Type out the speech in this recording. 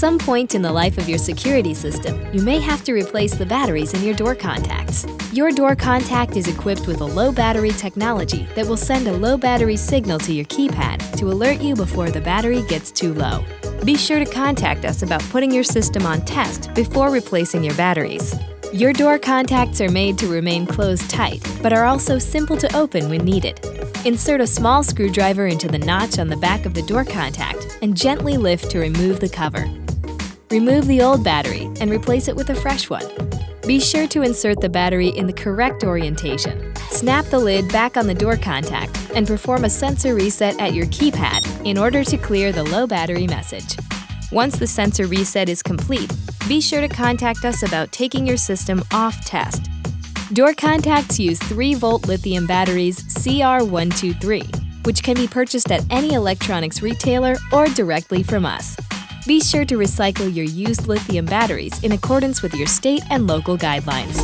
some point in the life of your security system, you may have to replace the batteries in your door contacts. Your door contact is equipped with a low battery technology that will send a low battery signal to your keypad to alert you before the battery gets too low. Be sure to contact us about putting your system on test before replacing your batteries. Your door contacts are made to remain closed tight, but are also simple to open when needed. Insert a small screwdriver into the notch on the back of the door contact and gently lift to remove the cover. Remove the old battery and replace it with a fresh one. Be sure to insert the battery in the correct orientation. Snap the lid back on the door contact and perform a sensor reset at your keypad in order to clear the low battery message. Once the sensor reset is complete, be sure to contact us about taking your system off test. Door contacts use 3-volt lithium batteries CR123, which can be purchased at any electronics retailer or directly from us. Be sure to recycle your used lithium batteries in accordance with your state and local guidelines.